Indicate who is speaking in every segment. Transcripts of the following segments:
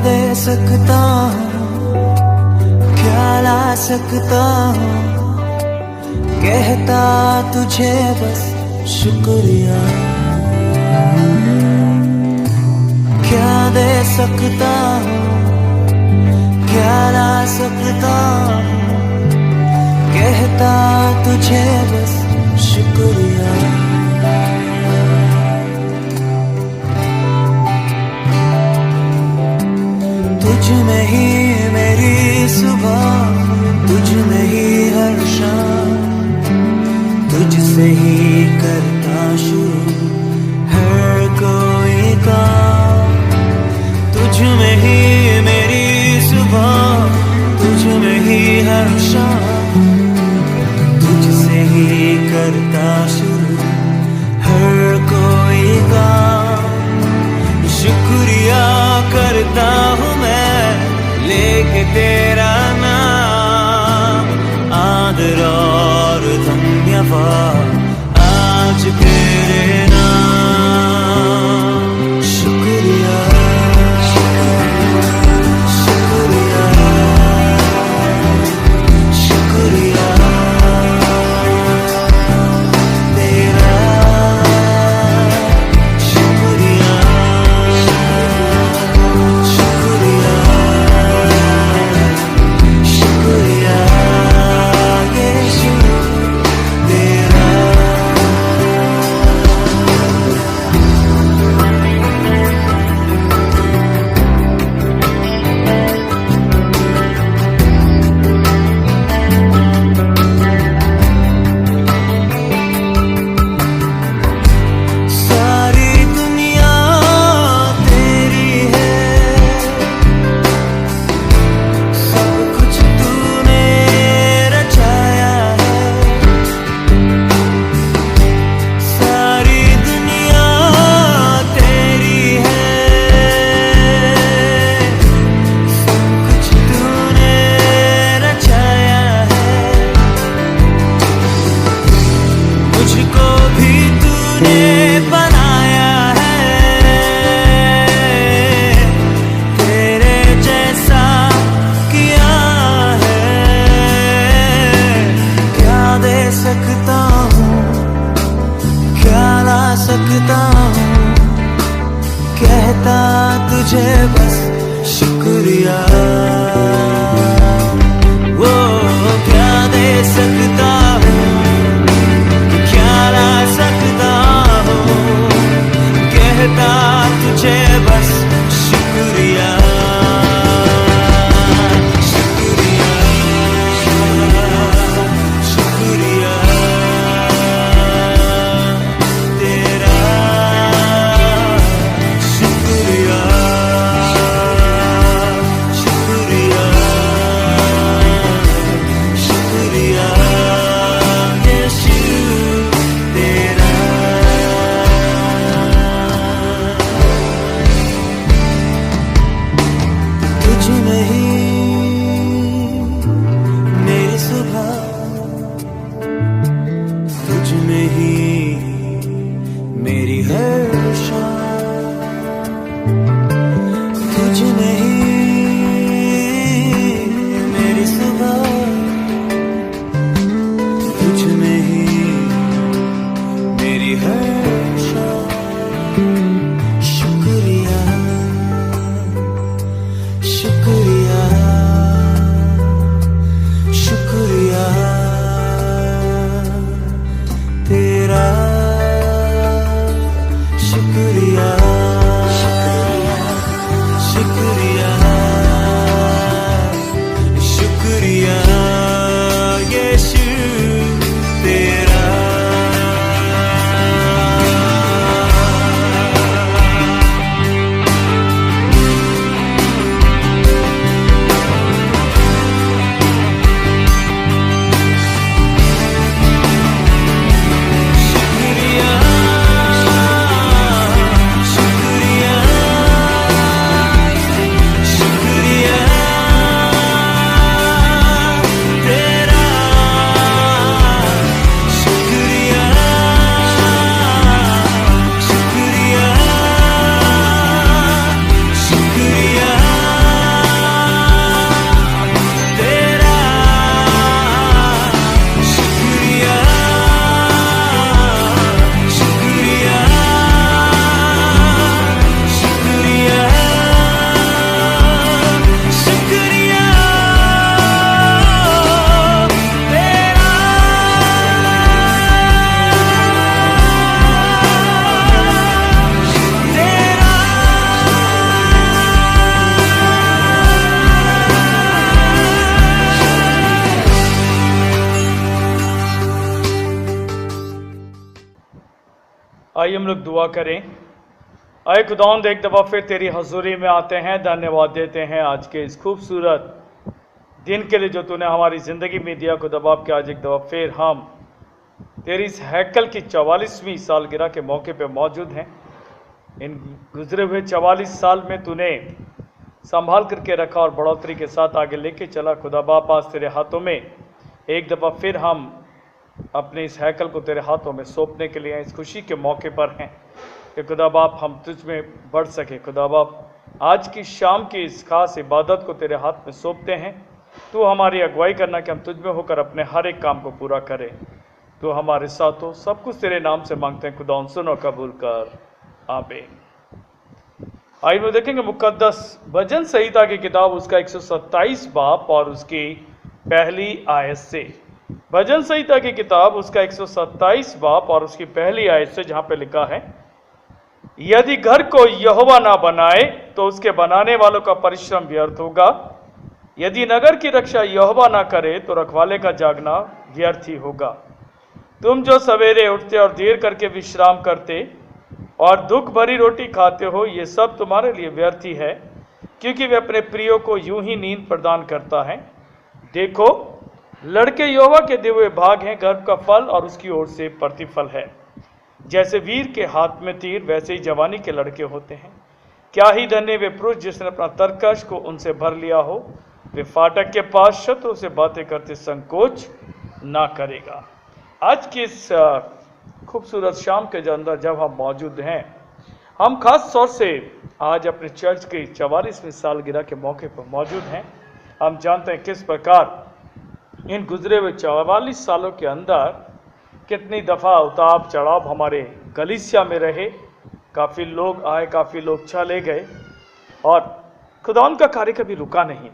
Speaker 1: दे सकता हूँ, क्या ला सकता हूँ, कहता तुझे बस शुक्रिया। क्या दे सकता हूँ, क्या ला सकता हूँ, कहता तुझे बस शुक्रिया। तुझ में ही मेरी सुबह, तुझ में ही हर शाम, तुझसे ही करता शुरू हर कोई काम। तुझ में ही मेरी सुबह, तुझ में ही हर शाम, तुझसे ही करता शुरू हर कोई काम। शुक्रिया करता हूँ मैं लेके तेरा नाम, आदर और धन्यवाद आज तेरे नाम। शुक्रिया शुक्रिया शुक्रिया शुक्रिया तेरा शुक्रिया शुक्रिया शुक्रिया यीशु तेरा। सारी दुनिया तेरी है, सब कुछ तूने रचाया है। सारी दुनिया तेरी है, सब कुछ तूने रचाया है। मुझको भी तूने बनाया है, तेरे जैसा किया है। क्या दे सकता हूँ, क्या ला सकता हूँ, कहता तुझे बस शुक्रिया। वो क्या दे सकता हूँ, क्या ला सकता हूँ, कहता तुझे बस शुक्रिया। शुक्रिया शुक्रिया तेरा शुक्रिया शुक्रिया शुक्रिया यीशु तेरा।
Speaker 2: आइए हम लोग दुआ करें। आए खुदावंद, एक दफ़ा फिर तेरी हजूरी में आते हैं, धन्यवाद देते हैं आज के इस खूबसूरत दिन के लिए जो तूने हमारी ज़िंदगी में दिया। खुदा बाप के आज एक दफ़ा फिर हम तेरी इस हैकल की 44वीं सालगिरह के मौके पे मौजूद हैं। इन गुजरे हुए 44 साल में तूने संभाल करके रखा और बढ़ोतरी के साथ आगे लेके चला। खुदा बाप, आज तेरे हाथों में एक दफ़ा फिर हम अपने इस हैकल को तेरे हाथों में सौंपने के लिए इस खुशी के मौके पर हैं कि खुदा बाप हम तुझ में बढ़ सके। खुदा बाप, आज की शाम की इस खास इबादत को तेरे हाथ में सौंपते हैं। तू हमारी अगुवाई करना कि हम तुझ में होकर अपने हर एक काम को पूरा करें। तू हमारे साथ हो। सब कुछ तेरे नाम से मांगते हैं खुदा, सुनो कबूल कर, आमीन। आइए वो देखेंगे मुकद्दस भजन संहिता की किताब, उसका 127 बाब और उसकी पहली आयत से। भजन संहिता की किताब, उसका 127 बाब और उसकी पहली आयत से, जहां पे लिखा है, यदि घर को यहोवा ना बनाए तो उसके बनाने वालों का परिश्रम व्यर्थ होगा। यदि नगर की रक्षा यहोवा ना करे तो रखवाले का जागना व्यर्थ ही होगा। तुम जो सवेरे उठते और देर करके विश्राम करते और दुख भरी रोटी खाते हो, ये सब तुम्हारे लिए व्यर्थ ही है, क्योंकि वे अपने प्रियो को यूं ही नींद प्रदान करता है। देखो, लड़के यहोवा के दिए हुए भाग हैं, गर्भ का फल और उसकी ओर से प्रतिफल है। जैसे वीर के हाथ में तीर, वैसे ही जवानी के लड़के होते हैं। क्या ही धन्य वे पुरुष जिसने अपना तरकश को उनसे भर लिया हो। वे फाटक के पास शत्रु से बातें करते संकोच ना करेगा। आज की इस खूबसूरत शाम के अंदर जब हम मौजूद हैं, हम खास तौर से आज अपने चर्च की 44वीं सालगिरह के मौके पर मौजूद हैं। हम जानते हैं किस प्रकार इन गुजरे हुए 44 सालों के अंदर कितनी दफ़ा उतार चढ़ाव हमारे कलीसिया में रहे। काफ़ी लोग आए, काफ़ी लोग चले गए और खुदावंद का कार्य कभी रुका नहीं।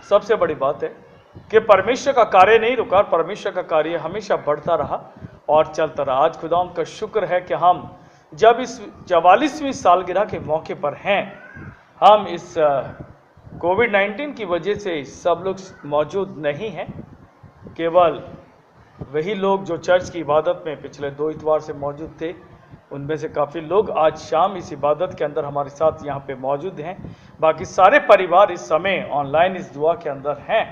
Speaker 2: सबसे बड़ी बात है कि परमेश्वर का कार्य नहीं रुका, परमेश्वर का कार्य हमेशा बढ़ता रहा और चलता रहा। आज खुदावंद का शुक्र है कि हम जब इस 44वीं सालगिरह के मौके पर हैं, हम इस कोविड-19 की वजह से सब लोग मौजूद नहीं हैं। केवल वही लोग जो चर्च की इबादत में पिछले 2 इतवार से मौजूद थे, उनमें से काफ़ी लोग आज शाम इस इबादत के अंदर हमारे साथ यहाँ पे मौजूद हैं। बाकी सारे परिवार इस समय ऑनलाइन इस दुआ के अंदर हैं।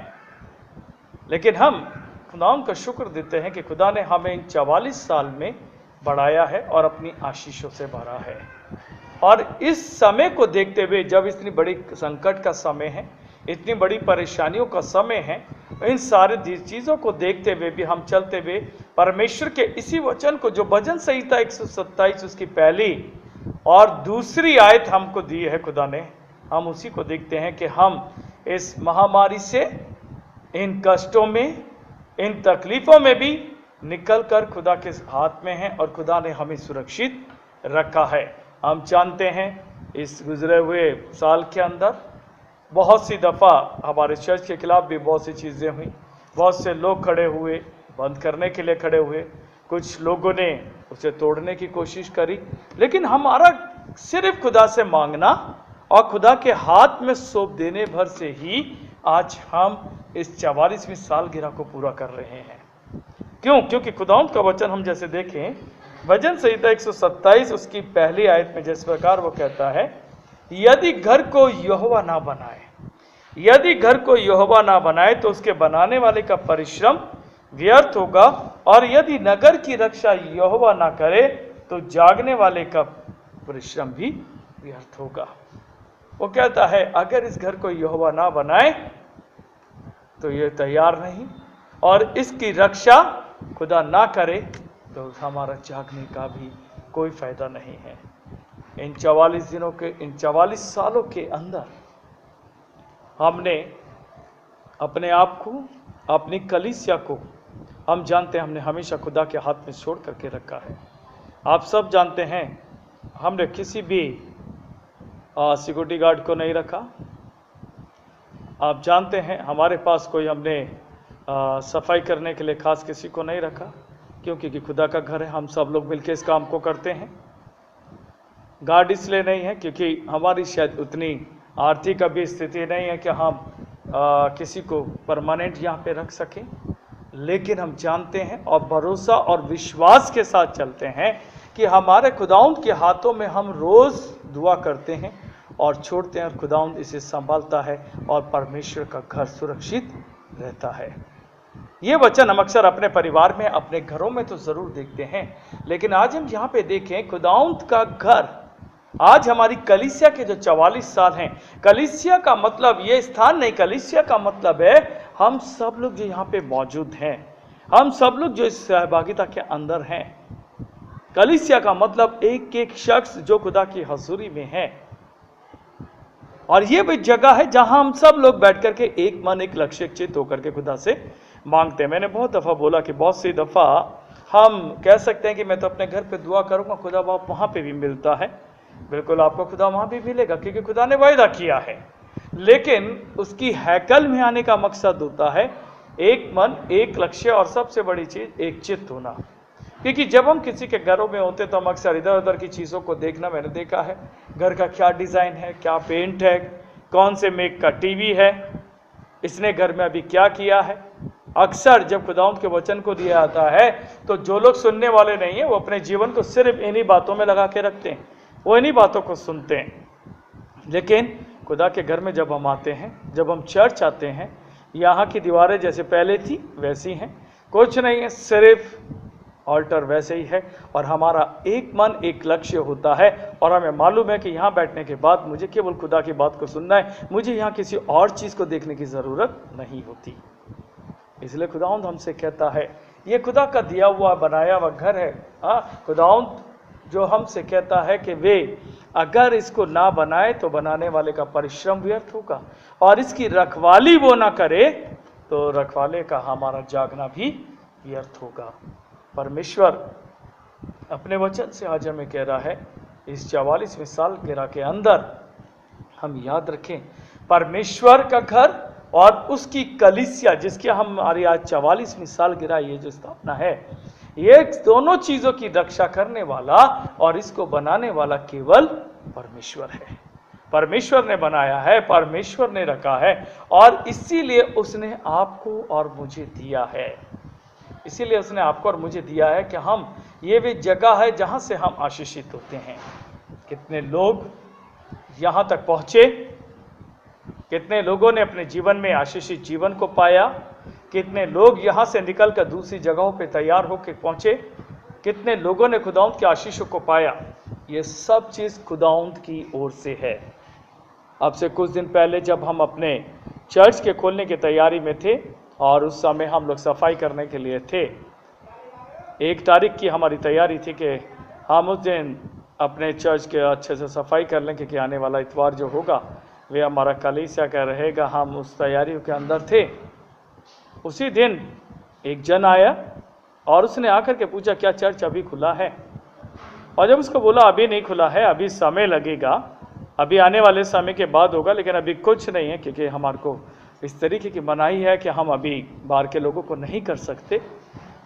Speaker 2: लेकिन हम खुदा का शुक्र देते हैं कि खुदा ने हमें इन 44 साल में बढ़ाया है और अपनी आशीषों से भरा है। और इस समय को देखते हुए, जब इतनी बड़ी संकट का समय है, इतनी बड़ी परेशानियों का समय है, इन सारी चीज़ों को देखते हुए भी हम चलते हुए परमेश्वर के इसी वचन को, जो भजन संहिता 127 उसकी पहली और दूसरी आयत हमको दी है खुदा ने, हम उसी को देखते हैं कि हम इस महामारी से, इन कष्टों में, इन तकलीफ़ों में भी निकल कर खुदा के हाथ में हैं और खुदा ने हमें सुरक्षित रखा है। हम जानते हैं इस गुजरे हुए साल के अंदर बहुत सी दफ़ा हमारे चर्च के खिलाफ भी बहुत सी चीज़ें हुई। बहुत से लोग खड़े हुए, बंद करने के लिए खड़े हुए, कुछ लोगों ने उसे तोड़ने की कोशिश करी। लेकिन हमारा सिर्फ खुदा से मांगना और खुदा के हाथ में सौंप देने भर से ही आज हम इस 44वीं सालगिरह को पूरा कर रहे हैं। क्यों? क्योंकि खुदावंद का वचन हम जैसे देखें, भजन संहिता 127 उसकी पहली आयत में जिस प्रकार वो कहता है, यदि घर को यहोवा ना बनाए, यदि घर को यहोवा ना बनाए तो उसके बनाने वाले का परिश्रम व्यर्थ होगा, और यदि नगर की रक्षा यहोवा ना करे तो जागने वाले का परिश्रम भी व्यर्थ होगा। वो कहता है अगर इस घर को यहोवा ना बनाए तो ये तैयार नहीं, और इसकी रक्षा खुदा ना करे तो हमारा जागने का भी कोई फायदा नहीं है। इन 44 दिनों के, इन 44 सालों के अंदर हमने अपने आप को, अपनी कलीसिया को, हम जानते हैं हमने हमेशा खुदा के हाथ में छोड़ करके रखा है। आप सब जानते हैं हमने किसी भी सिक्योरिटी गार्ड को नहीं रखा। आप जानते हैं हमारे पास कोई, हमने सफाई करने के लिए खास किसी को नहीं रखा, क्योंकि खुदा का घर है, हम सब लोग मिलकर इस काम को करते हैं। गार्ड इसलिए नहीं है क्योंकि हमारी शायद उतनी आर्थिक अभी स्थिति नहीं है कि हम किसी को परमानेंट यहाँ पे रख सकें, लेकिन हम जानते हैं और भरोसा और विश्वास के साथ चलते हैं कि हमारे खुदाउंद के हाथों में हम रोज दुआ करते हैं और छोड़ते हैं और खुदाउंद इसे संभालता है और परमेश्वर का घर सुरक्षित रहता है। ये वचन हम अक्सर अपने परिवार में, अपने घरों में तो जरूर देखते हैं, लेकिन आज हम यहाँ पे देखें खुदाउंद का घर। आज हमारी कलीसिया के जो 44 साल हैं, कलीसिया का मतलब ये स्थान नहीं, कलीसिया का मतलब है हम सब लोग जो यहाँ पे मौजूद हैं, हम सब लोग जो इस सहभागिता के अंदर हैं। कलीसिया का मतलब एक एक शख्स जो खुदा की हजूरी में है, और ये भी जगह है जहां हम सब लोग बैठ करके एक मन एक लक्ष्य चित होकर के खुदा से मांगते हैं। मैंने बहुत दफा बोला कि बहुत सी दफा हम कह सकते हैं कि मैं तो अपने घर पे दुआ करूंगा, खुदा बाप वहां पे भी मिलता है। बिल्कुल आपको खुदा वहां भी मिलेगा, क्योंकि खुदा ने वायदा किया है। लेकिन उसकी हैकल में आने का मकसद होता है एक मन एक लक्ष्य, और सबसे बड़ी चीज एक चित्त होना। क्योंकि जब हम किसी के घरों में होते तो हम अक्सर इधर उधर की चीज़ों को देखना, मैंने देखा है, घर का क्या डिज़ाइन है, क्या पेंट है, कौन से मेक का टीवी है, इसने घर में अभी क्या किया है। अक्सर जब खुदावंद के वचन को दिया जाता है तो जो लोग सुनने वाले नहीं है वो अपने जीवन को सिर्फ इन्हीं बातों में लगा के रखते हैं, वो इन्हीं बातों को सुनते हैं। लेकिन खुदा के घर में जब हम आते हैं, जब हम चर्च आते हैं, यहाँ की दीवारें जैसे पहले थी वैसी हैं, कुछ नहीं है, सिर्फ ऑल्टर वैसे ही है, और हमारा एक मन एक लक्ष्य होता है। और हमें मालूम है कि यहाँ बैठने के बाद मुझे केवल खुदा की बात को सुनना है, मुझे यहाँ किसी और चीज़ को देखने की ज़रूरत नहीं होती। इसलिए खुदावंद हमसे कहता है, ये खुदा का दिया हुआ बनाया हुआ घर है। खुदावंद जो हमसे कहता है कि वे अगर इसको ना बनाए तो बनाने वाले का परिश्रम व्यर्थ होगा, और इसकी रखवाली वो ना करे तो रखवाले का हमारा जागना भी व्यर्थ होगा। परमेश्वर अपने वचन से आज हमें कह रहा है, इस 44वें सालगिरह के अंदर हम याद रखें परमेश्वर का घर और उसकी कलीसिया, जिसकी हमारी आज 44वीं सालगिरह ये जो स्थापना है, ये दोनों चीजों की रक्षा करने वाला और इसको बनाने वाला केवल परमेश्वर है। परमेश्वर ने बनाया है, परमेश्वर ने रखा है, और इसीलिए उसने आपको और मुझे दिया है। इसीलिए उसने आपको और मुझे दिया है कि हम, ये भी जगह है जहां से हम आशीषित होते हैं। कितने लोग यहां तक पहुंचे, कितने लोगों ने अपने जीवन में आशीषित जीवन को पाया, कितने लोग यहां से निकलकर दूसरी जगहों पे तैयार होकर पहुंचे, कितने लोगों ने खुदावंद के आशीषों को पाया। ये सब चीज खुदावंद की ओर से है। अब से कुछ दिन पहले जब हम अपने चर्च के खोलने की तैयारी में थे, और उस समय हम लोग सफाई करने के लिए थे, 1 तारीख की हमारी तैयारी थी कि हम उस दिन अपने चर्च के अच्छे से सफाई कर लें, क्योंकि आने वाला इतवार जो होगा वे हमारा कलीसिया का रहेगा। हम उस तैयारियों के अंदर थे। उसी दिन एक जन आया और उसने आकर के पूछा, क्या चर्च अभी खुला है? और जब उसको बोला अभी नहीं खुला है, अभी समय लगेगा, अभी आने वाले समय के बाद होगा, लेकिन अभी कुछ नहीं है, क्योंकि हमारे को इस तरीके की मनाही है कि हम अभी बाहर के लोगों को नहीं कर सकते।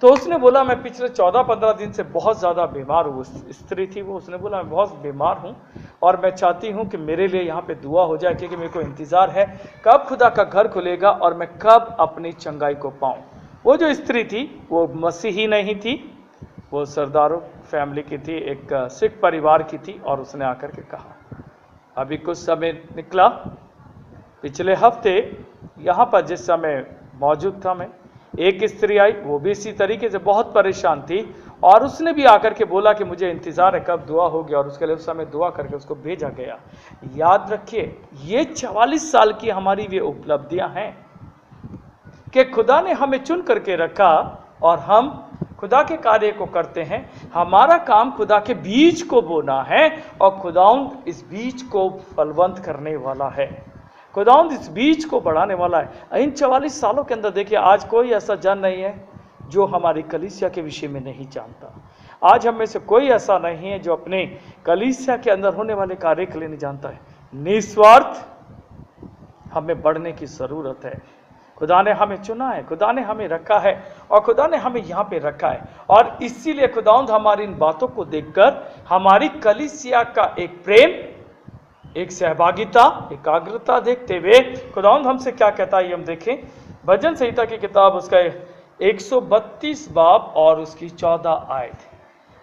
Speaker 2: तो उसने बोला, मैं पिछले 14-15 दिन से बहुत ज़्यादा बीमार हूँ। स्त्री थी वो, उसने बोला मैं बहुत बीमार हूँ और मैं चाहती हूँ कि मेरे लिए यहाँ पे दुआ हो जाए, क्योंकि मेरे को इंतज़ार है कब खुदा का घर खुलेगा और मैं कब अपनी चंगाई को पाऊँ। वो जो स्त्री थी वो मसीही नहीं थी, वो सरदारों फैमिली की थी, एक सिख परिवार की थी। और उसने आकर के कहा, अभी कुछ समय निकला, पिछले हफ्ते यहाँ पर जिस समय मौजूद था मैं, एक स्त्री आई, वो भी इसी तरीके से बहुत परेशान थी, और उसने भी आकर के बोला कि मुझे इंतज़ार है कब दुआ होगी, और उसके लिए उस समय दुआ करके उसको भेजा गया। याद रखिए, ये 44 साल की हमारी वे उपलब्धियां हैं कि खुदा ने हमें चुन करके रखा और हम खुदा के कार्य को करते हैं। हमारा काम खुदा के बीज को बोना है, और खुदाउंद इस बीज को फलवंत करने वाला है, खुदाउंद इस बीज को बढ़ाने वाला है। इन 44 सालों के अंदर देखिए, आज कोई ऐसा जन नहीं है जो हमारी कलीसिया के विषय में नहीं जानता। आज हम में से कोई ऐसा नहीं है जो अपने कलीसिया के अंदर होने वाले कार्य के लिए नहीं जानता है। निस्वार्थ हमें बढ़ने की ज़रूरत है। खुदा ने हमें चुना है, खुदा ने हमें रखा है, और खुदा ने हमें यहाँ पे रखा है। और इसीलिए खुदाउंद हमारी इन बातों को देखकर हमारी कलीसिया का एक प्रेम, एक सहभागिता, एकाग्रता देखते हुए खुदावंद हमसे क्या कहता है, हम देखें। भजन संहिता की किताब उसका 132 बाब और उसकी 14 आयत।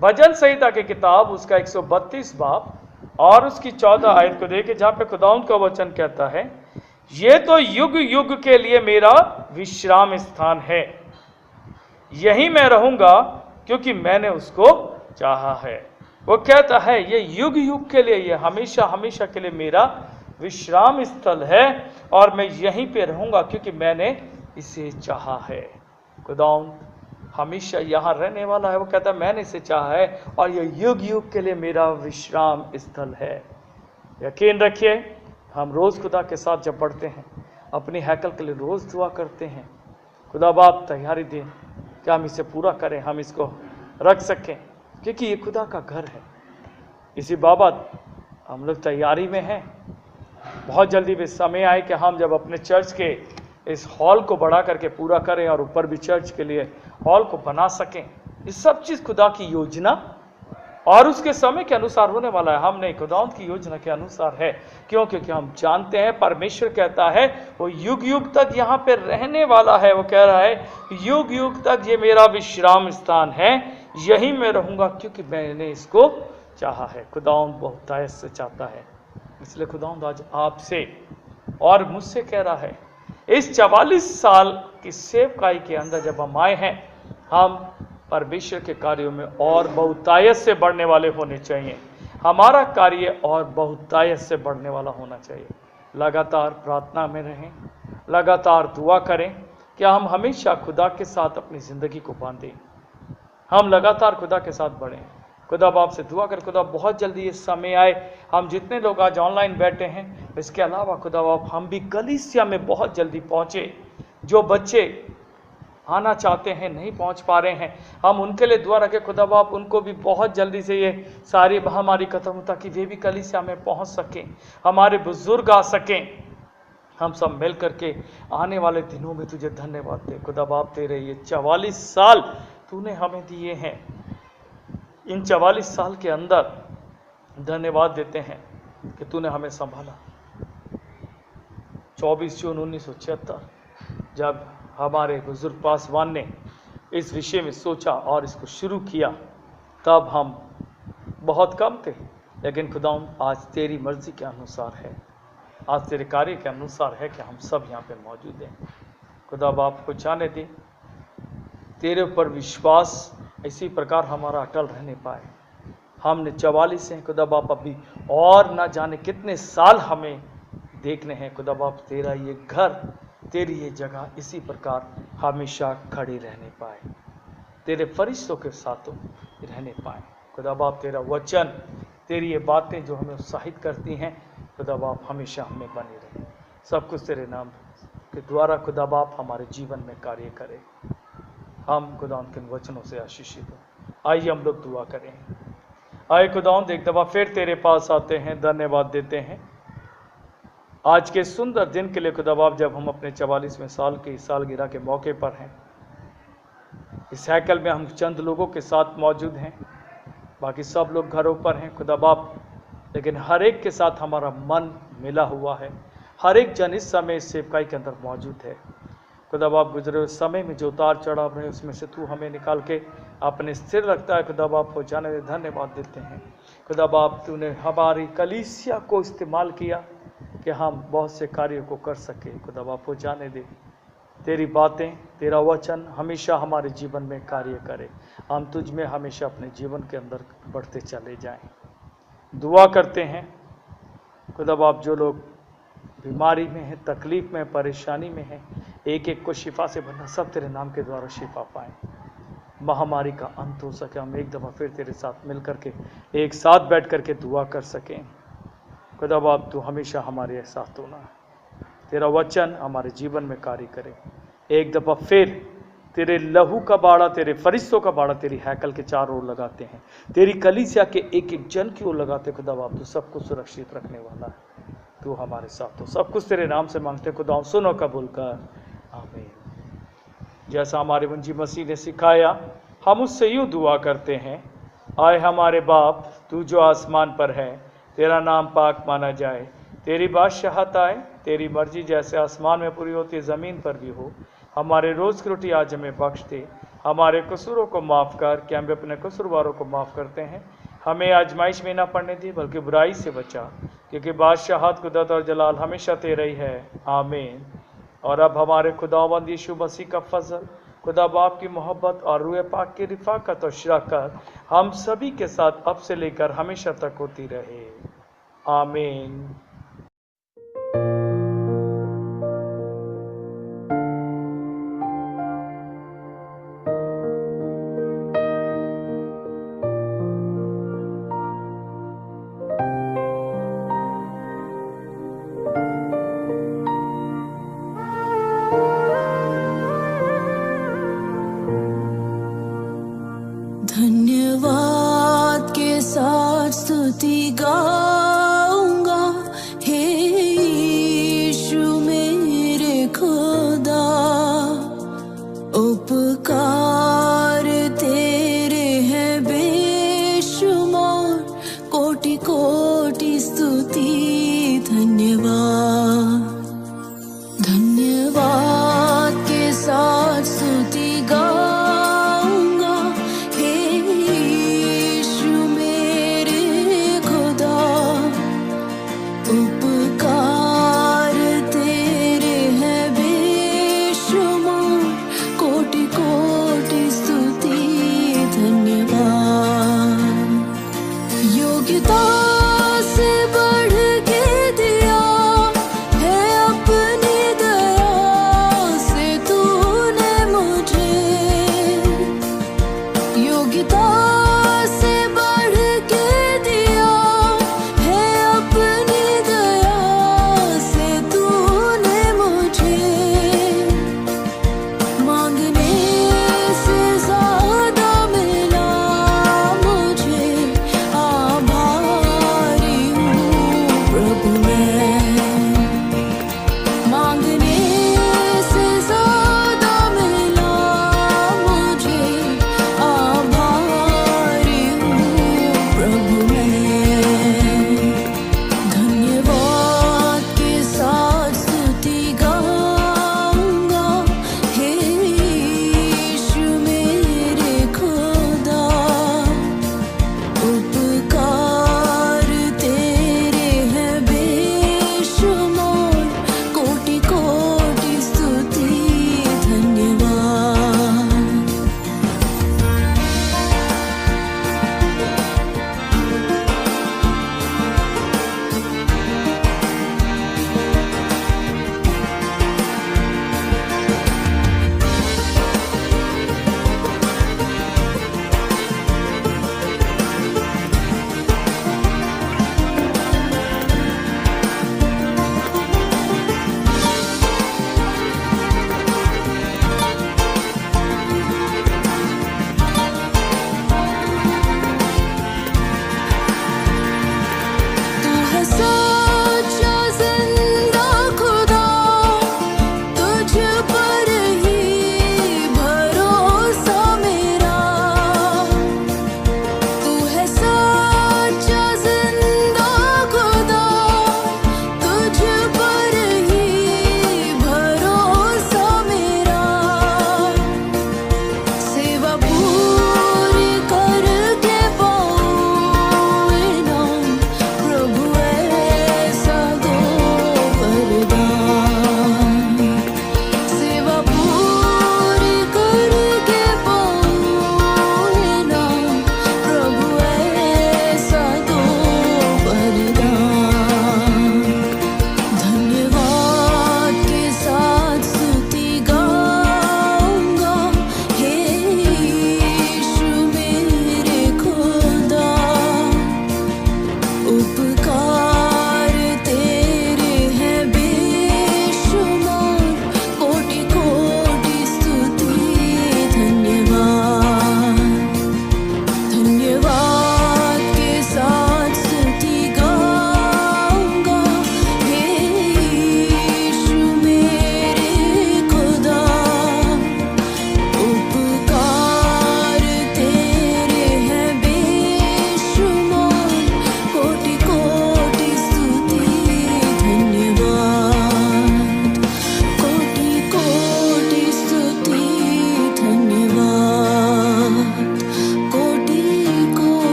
Speaker 2: भजन संहिता की किताब उसका 132 बाब और उसकी 14 आयत को देखे, जहां पे खुदावंद का वचन कहता है, ये तो युग युग के लिए मेरा विश्राम स्थान है, यही मैं रहूंगा क्योंकि मैंने उसको चाहा है। वो कहता है ये युग युग के लिए, ये हमेशा हमेशा के लिए मेरा विश्राम स्थल है और मैं यहीं पे रहूंगा क्योंकि मैंने इसे चाहा है। खुदावंद हमेशा यहाँ रहने वाला है। वो कहता है मैंने इसे चाहा है और ये युग युग के लिए मेरा विश्राम स्थल है। यकीन रखिए, हम रोज़ खुदा के साथ जब पढ़ते हैं, अपनी हैकल के लिए रोज़ दुआ करते हैं, खुदा बाप तैयारी दें कि हम इसे पूरा करें, हम इसको रख सकें, क्योंकि ये खुदा का घर है। इसी बाबत हम लोग तैयारी में हैं। बहुत जल्दी भी समय आए कि हम जब अपने चर्च के इस हॉल को बढ़ा करके पूरा करें और ऊपर भी चर्च के लिए हॉल को बना सकें। ये सब चीज़ खुदा की योजना और उसके समय के अनुसार होने वाला है। हमने खुदावंद की योजना के अनुसार है। क्यों? क्योंकि हम जानते हैं परमेश्वर कहता है वो युग युग तक यहाँ पे रहने वाला है। वो कह रहा है युग युग तक ये मेरा विश्राम स्थान है, यही मैं रहूँगा क्योंकि मैंने इसको चाहा है। खुदावंद बहुतायत से चाहता है, इसलिए खुदावंद आज आपसे और मुझसे कह रहा है, इस 44 साल की सेवकाई के अंदर जब हम आए हैं, हम परमेश्वर के कार्यों में और बहुतायत से बढ़ने वाले होने चाहिए। हमारा कार्य और बहुतायत से बढ़ने वाला होना चाहिए। लगातार प्रार्थना में रहें, लगातार दुआ करें कि हम हमेशा खुदा के साथ अपनी ज़िंदगी को बांधें, हम लगातार खुदा के साथ बढ़ें। खुदा बाप से दुआ कर खुदा बहुत जल्दी ये समय आए, हम जितने लोग आज ऑनलाइन बैठे हैं, इसके अलावा खुदा बाप हम भी कलीसिया में बहुत जल्दी पहुँचे। जो बच्चे आना चाहते हैं, नहीं पहुंच पा रहे हैं, हम उनके लिए दुआ रखें। खुदा बाप उनको भी बहुत जल्दी से ये सारी महामारी खत्म हो ताकि वे भी कलीसिया में पहुंच सकें, हमारे बुजुर्ग आ सकें। हम सब मिल करके आने वाले दिनों में तुझे धन्यवाद दे खुदा बाप। तेरे ये 44 साल तूने हमें दिए हैं, इन 44 साल के अंदर धन्यवाद देते हैं कि तूने हमें संभाला। 24 जून 1976 जब हमारे बुजुर्ग पासवान ने इस विषय में सोचा और इसको शुरू किया, तब हम बहुत कम थे, लेकिन खुदावंद आज तेरी मर्जी के अनुसार है, आज तेरे कार्य के अनुसार है कि हम सब यहाँ पे मौजूद हैं। खुदा बाप को जाने दे, तेरे ऊपर विश्वास इसी प्रकार हमारा अटल रहने पाए। हमने 44 हैं खुदा बाप, अभी और ना जाने कितने साल हमें देखने हैं। खुदा बाप तेरा ये घर, तेरी ये जगह इसी प्रकार हमेशा खड़ी रहने पाए, तेरे फरिश्तों के साथ रहने पाए। खुदा बाप तेरा वचन, तेरी ये बातें जो हमें उत्साहित करती हैं, खुदा बाप हमेशा हमें बने रहे। सब कुछ तेरे नाम के द्वारा खुदा बाप हमारे जीवन में कार्य करे। हम खुदा उनके वचनों से आशीषित हो। आइए हम लोग दुआ करें। आए खुदावंद एक दफ़ा फिर तेरे पास आते हैं, धन्यवाद देते हैं आज के सुंदर दिन के लिए खुदा बाप, जब हम अपने 44वें साल की सालगिरह के मौके पर हैं। इस हैकल में हम चंद लोगों के साथ मौजूद हैं, बाकी सब लोग घरों पर हैं खुदा बाप, लेकिन हर एक के साथ हमारा मन मिला हुआ है। हर एक जन इस समय इस सेवकाई के अंदर मौजूद है खुदा बाप। गुजरे हुए समय में जो उतार चढ़ाव रहे, उसमें से तू हमें निकाल के अपने स्थिर रखता है खुदा बाप। हो जाने में धन्यवाद देते हैं खुदा बाप। तूने हमारी कलीसिया को इस्तेमाल किया कि हम बहुत से कार्यों को कर सके खुदा बाप। हो जाने दे, तेरी बातें, तेरा वचन हमेशा हमारे जीवन में कार्य करे, हम तुझ में हमेशा अपने जीवन के अंदर बढ़ते चले जाएं। दुआ करते हैं खुदा बाप, जो लोग बीमारी में हैं, तकलीफ में, परेशानी में हैं, एक एक को शिफा से भरना, सब तेरे नाम के द्वारा शिफा पाएं, महामारी का अंत हो सके। हम एक दफ़ा फिर तेरे साथ मिल करके एक साथ बैठ करके दुआ कर सकें खुदा बाप। तू हमेशा हमारे साथ होना, तेरा वचन हमारे जीवन में कार्य करे। एक दफ़ा फिर तेरे लहू का बाड़ा, तेरे फरिश्तों का बाड़ा तेरी हैकल के चारों ओर लगाते हैं, तेरी कलीसिया के एक एक जन की ओर लगाते खुदा बाप। तू सबको सुरक्षित रखने वाला है, तू हमारे साथ हो। सब कुछ तेरे नाम से मांगते खुदा, सुनो कबूल कर, आमीन। जैसा हमारे मुंजी मसीह ने सिखाया, हम उससे यूँ दुआ करते हैं, आए हमारे बाप तू जो आसमान पर है, तेरा नाम पाक माना जाए, तेरी बादशाहत आए, तेरी मर्जी जैसे आसमान में पूरी होती है ज़मीन पर भी हो। हमारे रोज़ की रोटी आज हमें बख्श दे, हमारे कसूरों को माफ़ कर कि हम भी अपने कसूरवारों को माफ़ करते हैं। हमें आजमाइश में ना पड़ने दी बल्कि बुराई से बचा, क्योंकि बादशाहत, कुदरत और जलाल हमेशा तेरा ही है। आमीन। और अब हमारे खुदावंद यीशु मसीह का फजल, खुदा बाप की मोहब्बत और रूह पाक की रिफाकत और शराकत हम सभी के साथ अब से लेकर हमेशा तक होती रहे। आमीन।
Speaker 3: धन्यवाद के साथ स्तुति गाऊंगा, हे यीशु मेरे खुदा। उपकार तेरे हैं बेशुमार, कोटि कोटि स्तुति धन्यवाद।